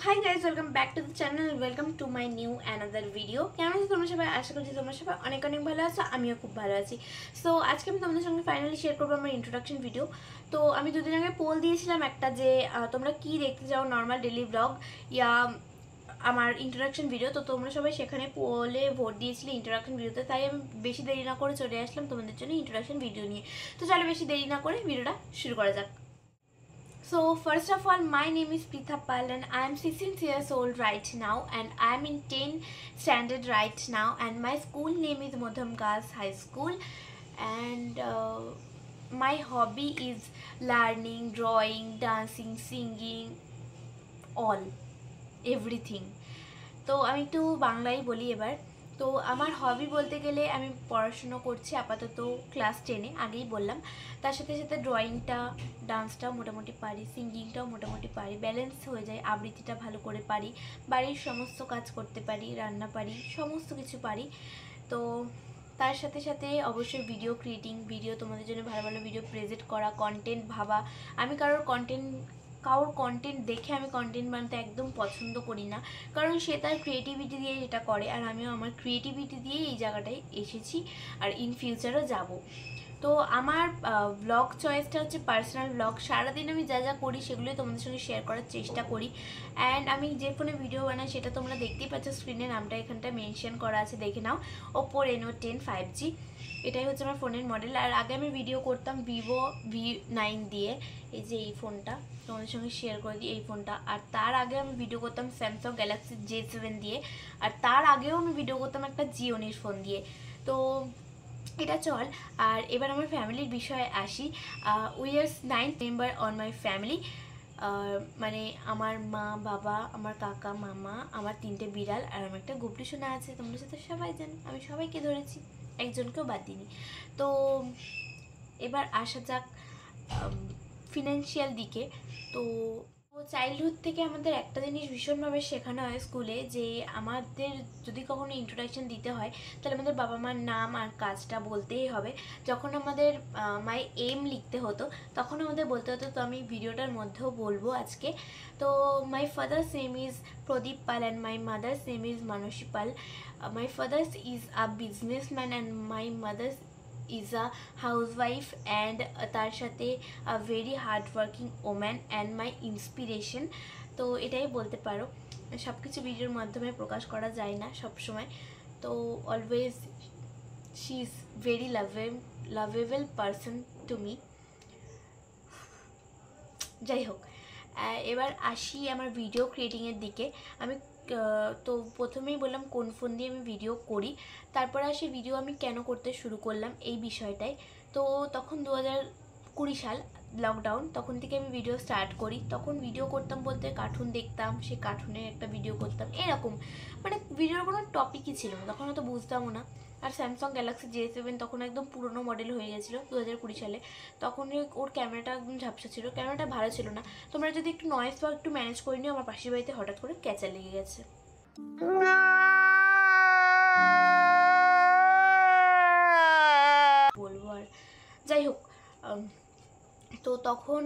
Hi guys, welcome back to the channel, welcome to my new another video. কেমন আছো তোমরা সবাই? আশা করছি তোমরা সবাই অনেক অনেক ভালো আছো, আমিও খুব ভালো আছি। সো আজকে আমি তোমাদের সঙ্গে ফাইনালি শেয়ার করবো আমার ইন্ট্রোডাকশন ভিডিও। তো আমি দুদিন আগে পোল দিয়েছিলাম একটা, যে তোমরা কি দেখতে চাও, নর্মাল ডেলি ব্লগ ইয়া আমার ইন্ট্রোডাকশন ভিডিও। তো তোমরা সবাই সেখানে পোলে ভোট দিয়েছিলে ইন্ট্রোডাকশন ভিডিওতে, তাই আমি বেশি দেরি না করে চলে আসলাম তোমাদের জন্য ইন্ট্রোডাকশন ভিডিও নিয়ে। তো চলো বেশি দেরি না করে ভিডিওটা শুরু করা যাক। So first of all, my name is Pritha Pal and I am 16 years old right now, and I am in 10 standard right now, and my school name is Modham Girls High School, and my hobby is learning, drawing, dancing, singing, all, everything. তো আমি একটু বাংলাই বলি এবার। তো আমার হবি বলতে গেলে আমি পড়াশুনো করছি আপাতত ক্লাস 10-এ, আগেই বললাম। তার সাথে সাথে ড্রয়িংটা, ডান্সটাও মোটামুটি পারি, সিঙ্গিংটাও মোটামুটি পারি, ব্যালেন্স হয়ে যায়, আবৃত্তিটা ভালো করে পারি, বাড়ির সমস্ত কাজ করতে পারি, রান্না পারি, সমস্ত কিছু পারি। তো তার সাথে সাথে অবশ্যই ভিডিও ক্রিয়েটিং, ভিডিও তোমাদের জন্য ভালো ভালো ভিডিও প্রেজেন্ট করা, কন্টেন্ট ভাবা। আমি কারোর কন্টেন্ট দেখে আমি কন্টেন্ট বানাতে একদম পছন্দ করি না, কারণ সে তার ক্রিয়েটিভিটি দিয়ে যেটা করে, আর আমিও আমার ক্রিয়েটিভিটি দিয়ে এই জায়গাটায় এসেছি, আর ইন ফিউচারও যাব। তো আমার ব্লগ চয়েসটা হচ্ছে পার্সোনাল ব্লগ। সারাদিন আমি যা যা করি সেগুলোই তোমাদের সঙ্গে শেয়ার করার চেষ্টা করি। অ্যান্ড আমি যে ফোনে ভিডিও বানাই সেটা তোমরা দেখতেই পাচ্ছ, স্ক্রিনে নামটা এখানটা মেনশন করা আছে, দেখে নাও, Oppo Reno 10 5G। এটাই হচ্ছে আমার ফোনের মডেল। আর আগে আমি ভিডিও করতাম Vivo V9 দিয়ে, এই যে এই ফোনটা তোমাদের সঙ্গে শেয়ার করে দিই, এই ফোনটা। আর তার আগে আমি ভিডিও করতাম Samsung Galaxy J7 দিয়ে, আর তার আগেও আমি ভিডিও করতাম একটা Gionir ফোন দিয়ে। তো এটা চল। আর এবার আমার ফ্যামিলির বিষয়ে আসি। We are 9 member on my family. মানে আমার মা, বাবা, আমার কাকা, মামা, আমার 3টে বিড়াল, আর আমার একটা গুবলু সোনা আছে। তোমরা সাথে সবাই জানো আমি সবাইকে ধরেছি, একজনকেও বাদ দিইনি। তো এবার আসা যাক ফিনান্সিয়াল দিকে। তো চাইল্ডহুড থেকে আমাদের একটা জিনিস ভীষণভাবে শেখানো হয় স্কুলে, যে আমাদের যদি কখনো ইন্ট্রোডাকশন দিতে হয় তাহলে আমাদের বাবা মার নাম আর কাজটা বলতেই হবে। যখন আমাদের মাই এম লিখতে হতো তখন আমাদের বলতে হতো, তো আমি ভিডিওটার মধ্যেও বলবো আজকে। তো my father's name is Pradip Pal and my mother's name is Manasi Pal. My father's is a businessman and my mother's is a housewife, and তার সাথে a very hard working woman and my inspiration। তো এটাই বলতে পারো, সব কিছু ভিডিওর মাধ্যমে প্রকাশ করা যায় না সব সময়। তো always she is very lovable person to me. যাই হোক, এবার আসি আমার ভিডিও ক্রিয়েটিংয়ের দিকে। আমি তো প্রথমেই বললাম কোন ফোন দিয়ে আমি ভিডিও করি, তারপরে আসি ভিডিও আমি কেন করতে শুরু করলাম এই বিষয়টাই। তো তখন 2020 সাল, লকডাউন, তখন থেকে আমি ভিডিও স্টার্ট করি। তখন ভিডিও করতাম বলতে কার্টুন দেখতাম, সেই কার্টুনের একটা ভিডিও করতাম, এরকম। মানে ভিডিওর কোনো টপিকই ছিল না, তখন হয়তো বুঝতামও না। আর স্যামসাং গ্যালাক্সি J7 তখন একদম পুরনো মডেল হয়ে গেছিলো 2020 সালে। তখন ওর ক্যামেরাটা একদম ঝাপসা ছিল, ক্যামেরাটা ভালো ছিল না। তোমরা যদি একটু নয়েজ বা একটু ম্যানেজ করে নিও, আমার পাশের বাড়িতে হঠাৎ করে ক্যাচা লেগে গেছে। বলবো আর, যাই হোক। তো তখন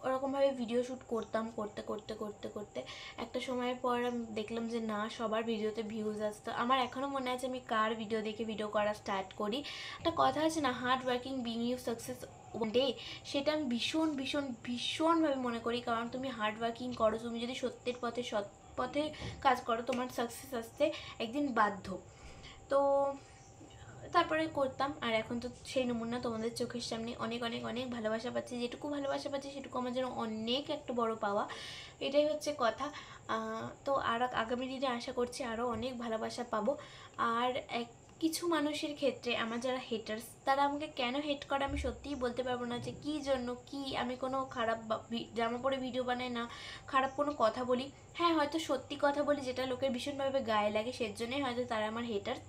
ওরকমভাবে ভিডিও শ্যুট করতাম, করতে করতে করতে করতে একটা সময়ের পর আমি দেখলাম যে না, সবার ভিডিওতে ভিউজ আসতো। আমার এখনও মনে আছে আমি কার ভিডিও দেখে ভিডিও করা স্টার্ট করি। একটা কথা আছে না, hard working being you success one day, সেটা আমি ভীষণ ভীষণ ভীষণভাবে মনে করি। কারণ তুমি হার্ড ওয়ার্কিং করো, তুমি যদি সত্যের পথে সৎ পথে কাজ করো, তোমার সাকসেস আসতে একদিন বাধ্য। তো তারপরে করতাম, আর এখন তো সেই নমুনা তোমাদের চোখের সামনে অনেক অনেক অনেক ভালোবাসা পাচ্ছি। যেটুকু ভালোবাসা পাচ্ছি সেটুকু আমার জন্য অনেক একটা বড় পাওয়া, এটাই হচ্ছে কথা। তো আর আগামী দিনে আশা করছি আরও অনেক ভালোবাসা পাবো। আর কিছু মানুষের ক্ষেত্রে আমার যারা হেটার্স, তারা আমাকে কেন হেট করে আমি সত্যিই বলতে পারবো না যে কী জন্য, কি আমি কোনো খারাপ জামা পরে ভিডিও বানাই না, খারাপ কোনো কথা বলি। হ্যাঁ, হয়তো সত্যি কথা বলি যেটা লোকের ভীষণভাবে গায়ে লাগে, সেজন্যই হয়তো তারা আমার হেটার্স।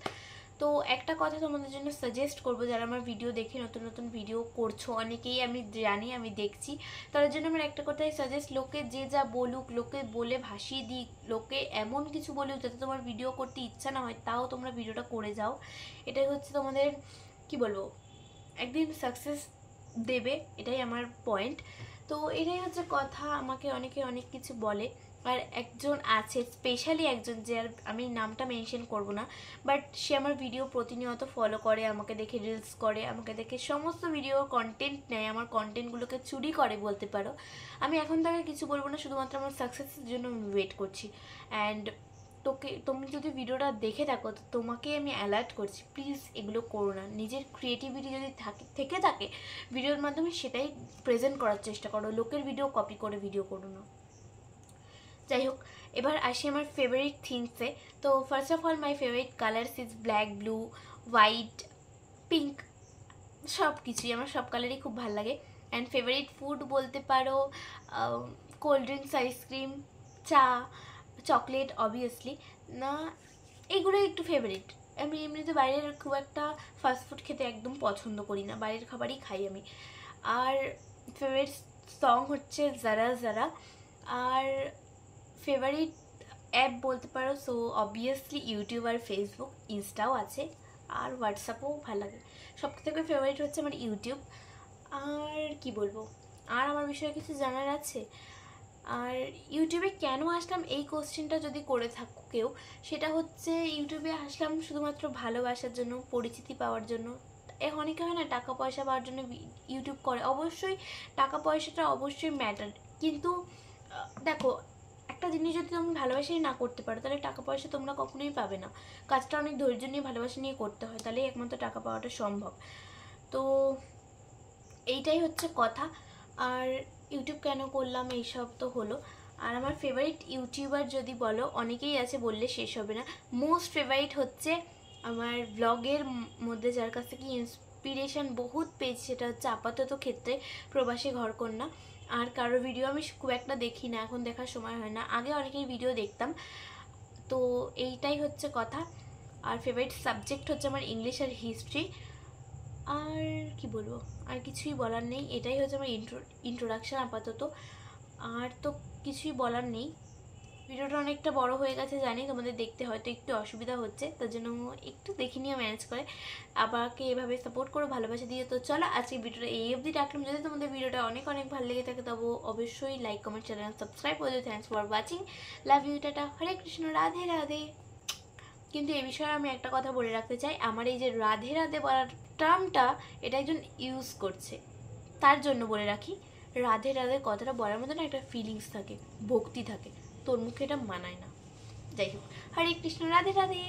তো একটা কথা তোমাদের জন্য সাজেস্ট করবো, যারা আমার ভিডিও দেখে নতুন নতুন ভিডিও করছো, অনেকেই আমি জানি, আমি দেখছি, তাদের জন্য আমার একটা কথাই সাজেস্ট, লোকে যে যা বলুক, লোকে বলে ভাসিয়ে দিক, লোকে এমন কিছু বলুক যাতে তোমার ভিডিও করতে ইচ্ছা না হয়, তাও তোমরা ভিডিওটা করে যাও। এটাই হচ্ছে তোমাদের, কি বলবো, একদিন সাকসেস দেবে, এটাই আমার পয়েন্ট। তো এটাই হচ্ছে কথা। আমাকে অনেকে অনেক কিছু বলে, আর একজন আছে, স্পেশালি একজন, যে আর আমি নামটা মেনশন করব না, বাট সে আমার ভিডিও প্রতিনিয়ত ফলো করে, আমাকে দেখে রিলস করে, আমাকে দেখে সমস্ত ভিডিও কন্টেন্ট নেয়, আমার কন্টেন্টগুলোকে চুরি করে বলতে পারো। আমি এখন তাকে কিছু বলবো না, শুধুমাত্র আমার সাকসেসের জন্য আমি ওয়েট করছি। অ্যান্ড তুমি যদি ভিডিওটা দেখে থাকো তো তোমাকে আমি অ্যালার্ট করছি, প্লিজ এগুলো করো না। নিজের ক্রিয়েটিভিটি যদি থেকে থাকে ভিডিওর মাধ্যমে, সেটাই প্রেজেন্ট করার চেষ্টা করো, লোকের ভিডিও কপি করে ভিডিও করো না। যাই হোক, এবার আসি আমার ফেভারিট থিংসে। তো first of all my favourite colours is black, blue, white, pink, সব কিছুই আমার সব কালারই খুব ভালো লাগে। অ্যান্ড ফেভারিট ফুড বলতে পারো কোল্ড ড্রিঙ্কস, আইসক্রিম, চা, চকলেট অবভিয়াসলি না, এইগুলো একটু ফেভারিট। আমি এমনিতে বাইরের খুব একটা ফাস্টফুড খেতে একদম পছন্দ করি না, বাইরের খাবারই খাই আমি। আর ফেভারিট সং হচ্ছে যারা যারা। আর ফেভারিট অ্যাপ বলতে পারো সো অবভিয়াসলি ইউটিউব আর ফেসবুক, ইনস্টাও আছে, আর হোয়াটসঅ্যাপও ভালো লাগে। সব থেকে ফেভারিট হচ্ছে আমার ইউটিউব। আর কি বলবো, আর আমার বিষয়ে কিছু জানার আছে? আর ইউটিউবে কেন আসলাম এই কোশ্চেনটা যদি করে থাকো কেউ, সেটা হচ্ছে ইউটিউবে আসলাম শুধুমাত্র ভালোবাসার জন্য, পরিচিতি পাওয়ার জন্য। অনেকে হয় না টাকা পয়সা পাওয়ার জন্য ইউটিউব করে, অবশ্যই টাকা পয়সাটা অবশ্যই ম্যাটার, কিন্তু দেখো একটা জিনিস যদি তুমি ভালোবাসাই না করতে পারো তাহলে টাকা পয়সা তোমরা কখনোই পাবে না। কাজটা অনেক ধৈর্য নিয়ে, ভালোবাসা নিয়ে করতে হয়, তাহলেই একমাত্র টাকা পাওয়াটা সম্ভব। তো এইটাই হচ্ছে কথা। আর ইউটিউব কেন করলাম এইসব তো হলো। আর আমার ফেভারিট ইউটিউবার যদি বলো, অনেকেই আছে, বললে শেষ হবে না। মোস্ট ফেভারিট হচ্ছে আমার ব্লগের মধ্যে যার কাছ থেকে ইন্সপিরেশন বহুত পেয়েছি, সেটা হচ্ছে আপাতত ক্ষেত্রে প্রবাসী ঘরকন্যা। আর কারোর ভিডিও আমি খুব একটা দেখি না, এখন দেখার সময় হয় না, আগে অনেকেই ভিডিও দেখতাম। তো এইটাই হচ্ছে কথা। আর ফেভারিট সাবজেক্ট হচ্ছে আমার ইংলিশ আর হিস্ট্রি। আর কি বলবো, আর কিছুই বলার নেই, এটাই হচ্ছে আমার ইন্ট্রোডাকশান আপাতত। আর তো কিছুই বলার নেই। ভিডিওটা অনেকটা বড় হয়ে গেছে জানি, তোমাদের দেখতে হয়তো একটু অসুবিধা হচ্ছে, তার জন্য একটু দেখে নিয়ে ম্যানেজ করে আমাকে এভাবে সাপোর্ট করো, ভালোবাসা দিয়ে। তো চলো আজকে ভিডিওটা এই অবধি রাখলাম। যদি তোমাদের ভিডিওটা অনেক অনেক ভালো লেগে থাকে তবে অবশ্যই লাইক, কমেন্ট, চ্যানেল সাবস্ক্রাইব করে দিও। Thanks for watching, love you, tata, Hare Krishna, Radhe Radhe. কিন্তু এই বিষয়ে আমি একটা কথা বলে রাখতে চাই, আমার এই যে রাধে রাধে বলার টার্মটা, এটা একজন ইউজ করছে, তার জন্য বলে রাখি, রাধে রাধে কথাটা বলার মধ্যে না একটা ফিলিংস থাকে, ভক্তি থাকে, তোর মুখে এটা মানায় না। যাই হোক, হরে কৃষ্ণ, রাধে রাধে।